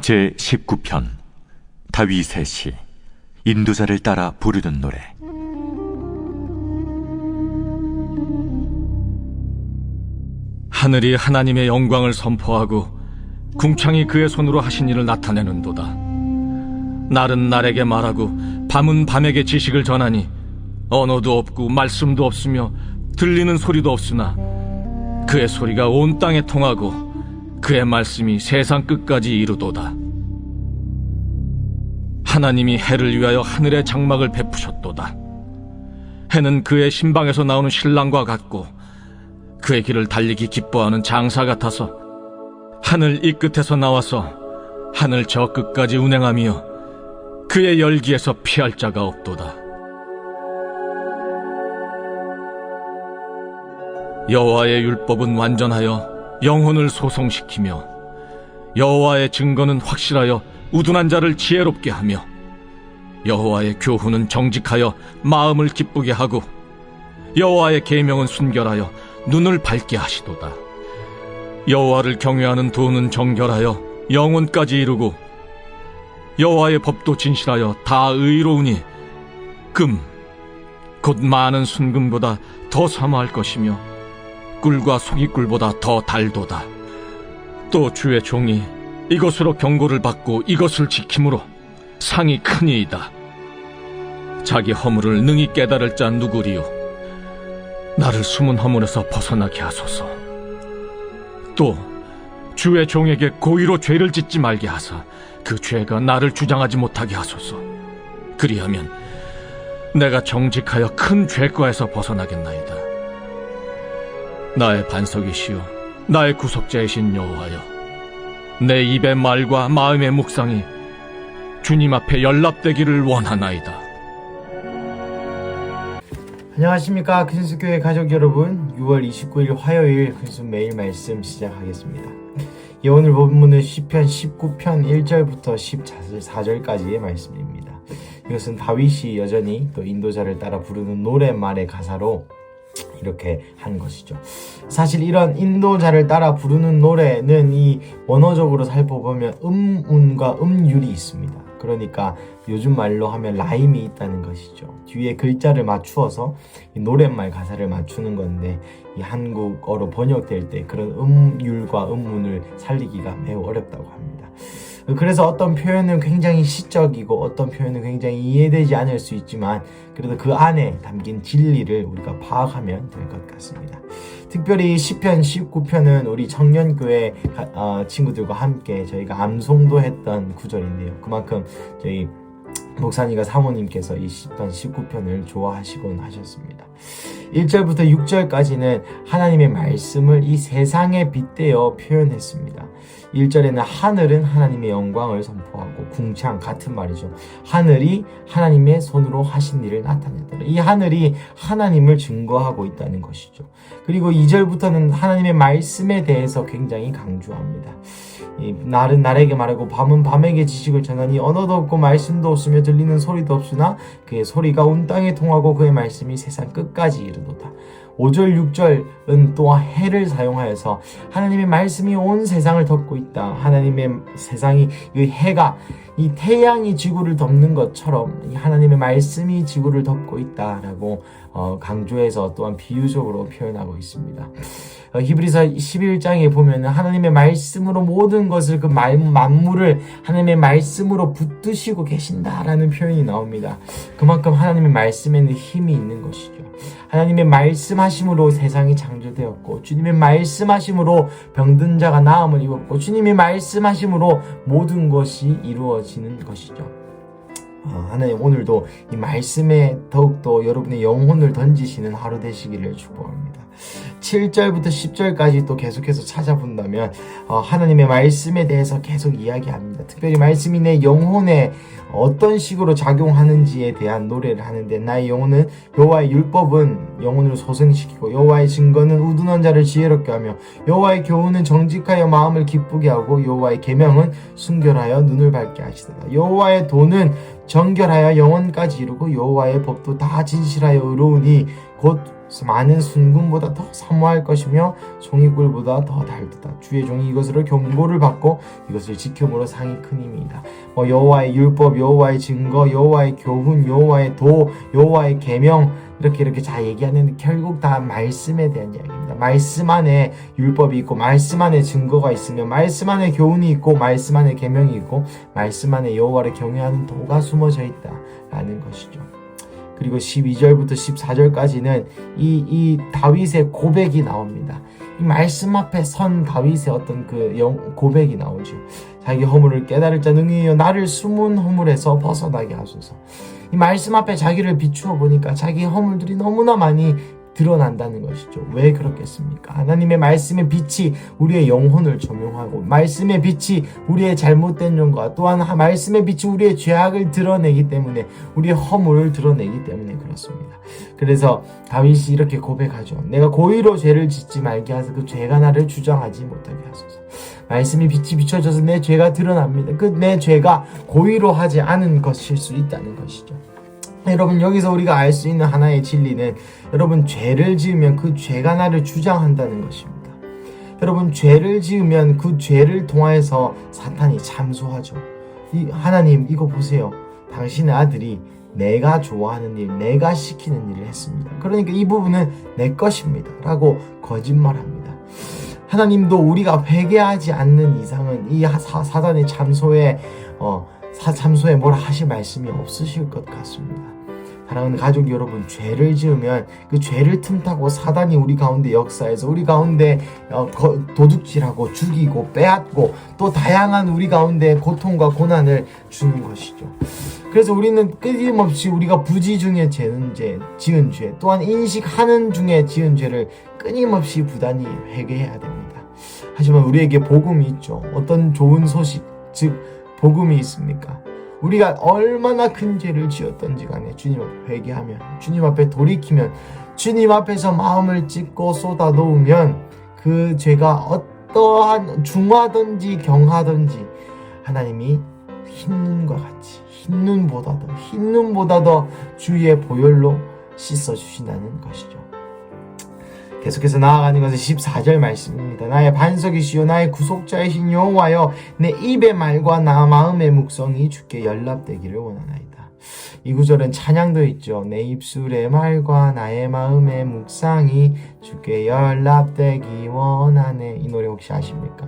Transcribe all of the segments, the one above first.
제19편 다윗의 시 인도자를 따라 부르는 노래. 하늘이 하나님의 영광을 선포하고 궁창이 그의 손으로 하신 일을 나타내는도다. 날은 날에게 말하고 밤은 밤에게 지식을 전하니 언어도 없고 말씀도 없으며 들리는 소리도 없으나 그의 소리가 온 땅에 통하고 그의 말씀이 세상 끝까지 이루도다. 하나님이 해를 위하여 하늘의 장막을 베푸셨도다. 해는 그의 신방에서 나오는 신랑과 같고 그의 길을 달리기 기뻐하는 장사 같아서 하늘 이 끝에서 나와서 하늘 저 끝까지 운행하며 그의 열기에서 피할 자가 없도다. 여호와의 율법은 완전하여 영혼을 소성시키며 여호와의 증거는 확실하여 우둔한 자를 지혜롭게 하며 여호와의 교훈은 정직하여 마음을 기쁘게 하고 여호와의 계명은 순결하여 눈을 밝게 하시도다. 여호와를 경외하는 도는 정결하여 영혼까지 이루고 여호와의 법도 진실하여 다 의로우니 금 곧 많은 순금보다 더 사모할 것이며 꿀과 소기꿀보다 더 달도다. 또 주의 종이 이것으로 경고를 받고 이것을 지킴으로 상이 크니이다. 자기 허물을 능히 깨달을 자 누구리요? 나를 숨은 허물에서 벗어나게 하소서. 또 주의 종에게 고의로 죄를 짓지 말게 하사 그 죄가 나를 주장하지 못하게 하소서. 그리하면 내가 정직하여 큰 죄과에서 벗어나겠나이다. 나의 반석이시요 나의 구속자이신 여호와여, 내 입의 말과 마음의 묵상이 주님 앞에 연락되기를 원하나이다. 안녕하십니까, 근수교회 가족 여러분. 6월 29일 화요일 근수 매일 말씀 시작하겠습니다. 오늘 본문은 시편 19편 1절부터 14절까지의 말씀입니다. 이것은 다윗이 여전히 또 인도자를 따라 부르는 노랫말의 가사로 이렇게 한 것이죠. 사실 이런 인도자를 따라 부르는 노래는 이 원어적으로 살펴보면 음운과 음율이 있습니다. 그러니까 요즘 말로 하면 라임이 있다는 것이죠. 뒤에 글자를 맞추어서 이 노랫말 가사를 맞추는 건데 이 한국어로 번역될 때 그런 음율과 음운을 살리기가 매우 어렵다고 합니다. 그래서 어떤 표현은 굉장히 시적이고 어떤 표현은 굉장히 이해되지 않을 수 있지만 그래도 그 안에 담긴 진리를 우리가 파악하면 될 것 같습니다. 특별히 시편 19편은 우리 청년교회 친구들과 함께 저희가 암송도 했던 구절인데요. 그만큼 저희 목사님과 사모님께서 이 시편 19편을 좋아하시곤 하셨습니다. 1절부터 6절까지는 하나님의 말씀을 이 세상에 빗대어 표현했습니다. 1절에는 하늘은 하나님의 영광을 선포하고, 궁창 같은 말이죠. 하늘이 하나님의 손으로 하신 일을 나타내더라. 이 하늘이 하나님을 증거하고 있다는 것이죠. 그리고 2절부터는 하나님의 말씀에 대해서 굉장히 강조합니다. 이 날은 날에게 말하고 밤은 밤에게 지식을 전하니 언어도 없고 말씀도 없으며 들리는 소리도 없으나 그의 소리가 온 땅에 통하고 그의 말씀이 세상 끝까지 이르도다. 5절 6절은 또한 해를 사용하여서 하나님의 말씀이 온 세상을 덮고 있다. 하나님의 세상이 이 해가 이 태양이 지구를 덮는 것처럼 이 하나님의 말씀이 지구를 덮고 있다라고 강조해서 또한 비유적으로 표현하고 있습니다. 히브리서 11장에 보면 하나님의 말씀으로 모든 것을 그 만물을 하나님의 말씀으로 붙드시고 계신다라는 표현이 나옵니다. 그만큼 하나님의 말씀에는 힘이 있는 것이죠. 하나님의 말씀하심으로 세상이 창조되었고, 주님의 말씀하심으로 병든 자가 나음을 입었고, 주님의 말씀하심으로 모든 것이 이루어지는 것이죠. 하나님 오늘도 이 말씀에 더욱더 여러분의 영혼을 던지시는 하루 되시기를 축복합니다. 7절부터 10절까지 또 계속해서 찾아본다면 하나님의 말씀에 대해서 계속 이야기합니다. 특별히 말씀이 내 영혼에 어떤 식으로 작용하는지에 대한 노래를 하는데, 나의 영혼은 여호와의 율법은 영혼을 소생시키고 여호와의 증거는 우둔한 자를 지혜롭게 하며 여호와의 교훈은 정직하여 마음을 기쁘게 하고 여호와의 계명은 순결하여 눈을 밝게 하시도다. 여호와의 도는 정결하여 영혼까지 이루고 여호와의 법도 다 진실하여 의로우니 곧 많은 순금보다 더 사모할 것이며 종이꿀보다 더 달도다. 주의 종이 이것으로 경고를 받고 이것을 지킴으로 상이 큰 힘이다. 여호와의 율법, 여호와의 증거, 여호와의 교훈, 여호와의 도, 여호와의 계명 이렇게 잘 얘기하는데 결국 다 말씀에 대한 이야기입니다. 말씀 안에 율법이 있고 말씀 안에 증거가 있으면 말씀 안에 교훈이 있고 말씀 안에 계명이 있고 말씀 안에 여호와를 경외하는 도가 숨어져 있다라는 것이죠. 그리고 12절부터 14절까지는 이 다윗의 고백이 나옵니다. 이 말씀 앞에 선 다윗의 어떤 고백이 나오죠. 자기 허물을 깨달을 자 능히여 나를 숨은 허물에서 벗어나게 하소서. 이 말씀 앞에 자기를 비추어 보니까 자기 허물들이 너무나 많이 드러난다는 것이죠. 왜 그렇겠습니까? 하나님의 말씀의 빛이 우리의 영혼을 조명하고 말씀의 빛이 우리의 잘못된 점과 또한 말씀의 빛이 우리의 죄악을 드러내기 때문에 우리의 허물을 드러내기 때문에 그렇습니다. 그래서 다윗이 이렇게 고백하죠. 내가 고의로 죄를 짓지 말게 하소서. 그 죄가 나를 주장하지 못하게 하소서. 말씀이 빛이 비춰져서 내 죄가 드러납니다. 내 죄가 고의로 하지 않은 것일 수 있다는 것이죠. 여러분, 여기서 우리가 알 수 있는 하나의 진리는 여러분, 죄를 지으면 그 죄가 나를 주장한다는 것입니다. 여러분, 죄를 지으면 그 죄를 통하여서 사탄이 참소하죠. 하나님 이거 보세요. 당신의 아들이 내가 좋아하는 일, 내가 시키는 일을 했습니다. 그러니까 이 부분은 내 것입니다 라고 거짓말합니다. 하나님도 우리가 회개하지 않는 이상은 이 사단의 참소에 뭐라 하실 말씀이 없으실 것 같습니다. 사랑하는 가족 여러분, 죄를 지으면 그 죄를 틈타고 사단이 우리 가운데 역사해서 우리 가운데 도둑질하고 죽이고 빼앗고 또 다양한 우리 가운데 고통과 고난을 주는 것이죠. 그래서 우리는 끊임없이 우리가 부지 중에 지은 죄 또한 인식하는 중에 지은 죄를 끊임없이 부단히 회개해야 됩니다. 하지만 우리에게 복음이 있죠. 어떤 좋은 소식, 즉 복음이 있습니까? 우리가 얼마나 큰 죄를 지었던지 간에 주님 앞에 회개하면, 주님 앞에 돌이키면, 주님 앞에서 마음을 찢고 쏟아 놓으면 그 죄가 어떠한 중하든지 경하든지 하나님이 흰눈과 같이 흰 눈보다 더 주의 보혈로 씻어주신다는 것이죠. 계속해서 나아가는 것은 14절 말씀입니다. 나의 반석이시요 나의 구속자이신 여호와여, 내 입의 말과 나 마음의 묵성이 주께 연락되기를 원하나이다. 이 구절은 찬양도 있죠. 내 입술의 말과 나의 마음의 묵상이 주께 연락되기 원하네. 이 노래 혹시 아십니까?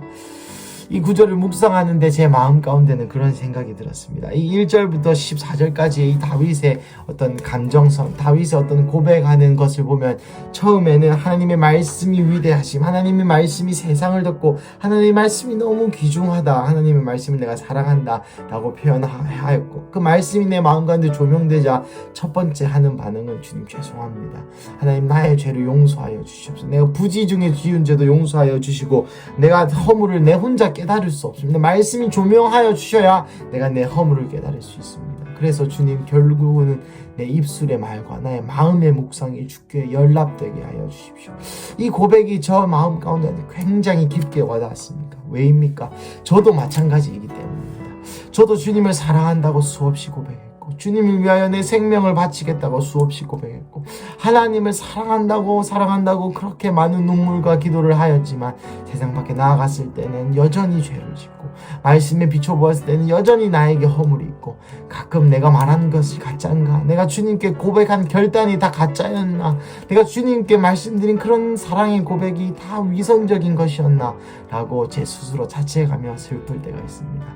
이 구절을 묵상하는데 제 마음 가운데는 그런 생각이 들었습니다. 이 1절부터 14절까지의 이 다윗의 어떤 감정선, 다윗의 어떤 고백하는 것을 보면 처음에는 하나님의 말씀이 위대하심, 하나님의 말씀이 세상을 덮고 하나님의 말씀이 너무 귀중하다, 하나님의 말씀을 내가 사랑한다 라고 표현하였고, 그 말씀이 내 마음 가운데 조명되자 첫 번째 하는 반응은 주님 죄송합니다. 하나님 나의 죄를 용서하여 주시옵소서. 내가 부지 중에 지은 죄도 용서하여 주시고 내가 허물을 내 혼자 깨달을 수 없습니다. 말씀이 조명하여 주셔야 내가 내 허물을 깨달을 수 있습니다. 그래서 주님 결국은 내 입술의 말과 나의 마음의 묵상이 주께 연락되게 하여 주십시오. 이 고백이 저 마음 가운데 굉장히 깊게 와닿았습니다. 왜입니까? 저도 마찬가지이기 때문입니다. 저도 주님을 사랑한다고 수없이 고백했고, 주님을 위하여 내 생명을 바치겠다고 수없이 고백했고, 하나님을 사랑한다고 그렇게 많은 눈물과 기도를 하였지만 세상 밖에 나아갔을 때는 여전히 죄를 짓고, 말씀에 비춰보았을 때는 여전히 나에게 허물이 있고, 가끔 내가 말한 것이 가짜인가, 내가 주님께 고백한 결단이 다 가짜였나, 내가 주님께 말씀드린 그런 사랑의 고백이 다 위선적인 것이었나 라고 제 스스로 자책하며 슬플 때가 있습니다.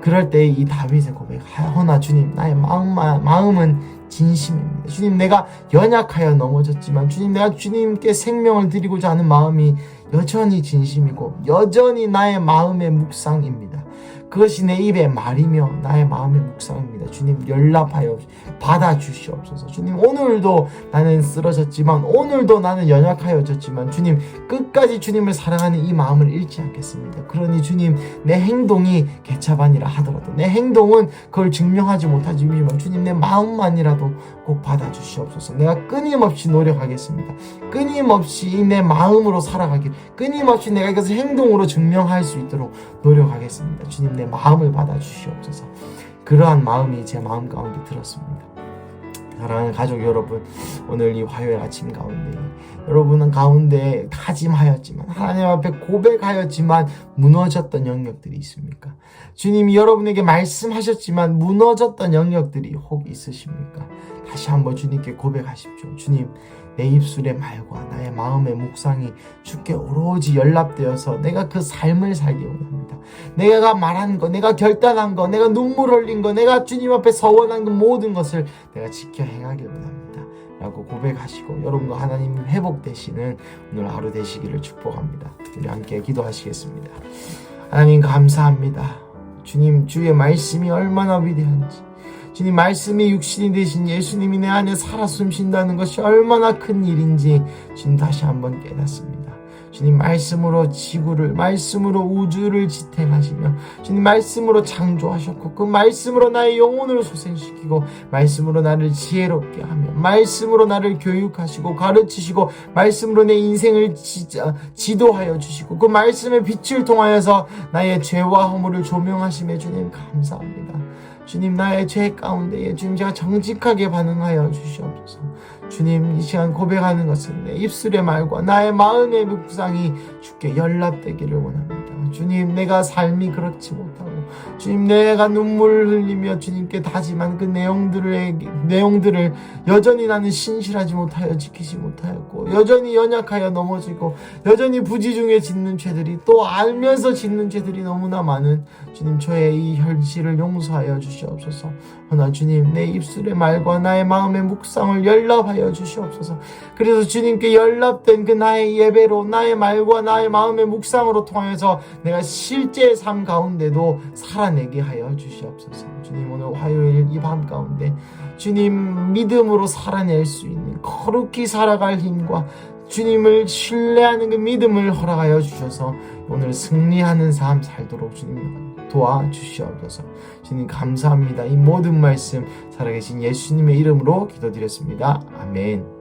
그럴 때 이 다윗의 고백, 허나 주님 나의 마음은 진심입니다. 주님 내가 연약하여 넘어졌지만 주님 내가 주님께 생명을 드리고자 하는 마음이 여전히 진심이고 여전히 나의 마음의 묵상입니다. 그것이 내 입의 말이며 나의 마음의 묵상입니다. 주님 연락하여 받아주시옵소서. 주님 오늘도 나는 쓰러졌지만, 오늘도 나는 연약하여졌지만 주님 끝까지 주님을 사랑하는 이 마음을 잃지 않겠습니다. 그러니 주님 내 행동이 개차반이라 하더라도, 내 행동은 그걸 증명하지 못하지만 주님 내 마음만이라도 꼭 받아주시옵소서. 내가 끊임없이 노력하겠습니다. 끊임없이 내 마음으로 살아가길, 끊임없이 내가 이것을 행동으로 증명할 수 있도록 노력하겠습니다. 주님 내 마음을 받아주시옵소서. 그러한 마음이 제 마음 가운데 들었습니다. 사랑하는 가족 여러분, 오늘 이 화요일 아침 가운데 여러분은 가운데 다짐하였지만 하나님 앞에 고백하였지만 무너졌던 영역들이 있습니까? 주님이 여러분에게 말씀하셨지만 무너졌던 영역들이 혹 있으십니까? 다시 한번 주님께 고백하십시오. 주님, 내 입술의 말과 나의 마음의 묵상이 주께 오로지 연락되어서 내가 그 삶을 살기 원합니다. 내가 말한 거, 내가 결단한 거, 내가 눈물 흘린 거, 내가 주님 앞에 서원한 그 모든 것을 내가 지켜 행하길 원합니다. 라고 고백하시고 여러분과 하나님 회복되시는 오늘 하루 되시기를 축복합니다. 우리 함께 기도하시겠습니다. 하나님 감사합니다. 주님, 주의 말씀이 얼마나 위대한지, 주님 말씀이 육신이 되신 예수님이 내 안에 살아 숨쉰다는 것이 얼마나 큰 일인지 주님 다시 한번 깨닫습니다. 주님 말씀으로 지구를, 말씀으로 우주를 지탱하시며 주님 말씀으로 창조하셨고 그 말씀으로 나의 영혼을 소생시키고 말씀으로 나를 지혜롭게 하며 말씀으로 나를 교육하시고 가르치시고 말씀으로 내 인생을 지도하여 주시고 그 말씀의 빛을 통하여서 나의 죄와 허물을 조명하시며 주님 감사합니다. 주님, 나의 죄 가운데에 주님 제가 정직하게 반응하여 주시옵소서. 주님, 이 시간 고백하는 것은 내 입술의 말과 나의 마음의 묵상이 주께 연락되기를 원합니다. 주님, 내가 삶이 그렇지 못하고 주님, 내가 눈물을 흘리며 주님께 다짐한 그 내용들을 여전히 나는 신실하지 못하여 지키지 못하였고 여전히 연약하여 넘어지고 여전히 부지중에 짓는 죄들이 또 알면서 짓는 죄들이 너무나 많은 주님, 저의 이 현실을 용서하여 주시옵소서. 그러나 주님, 내 입술의 말과 나의 마음의 묵상을 연락하여 주시옵소서. 그래서 주님께 연락된 그 나의 예배로 나의 말과 나의 마음의 묵상으로 통해서 내가 실제의 삶 가운데도 살아내게 하여 주시옵소서. 주님, 오늘 화요일 이 밤 가운데 주님 믿음으로 살아낼 수 있는 거룩히 살아갈 힘과 주님을 신뢰하는 그 믿음을 허락하여 주셔서 오늘 승리하는 삶 살도록 주님 도와주시옵소서. 주님 감사합니다. 이 모든 말씀 살아계신 예수님의 이름으로 기도드렸습니다. 아멘.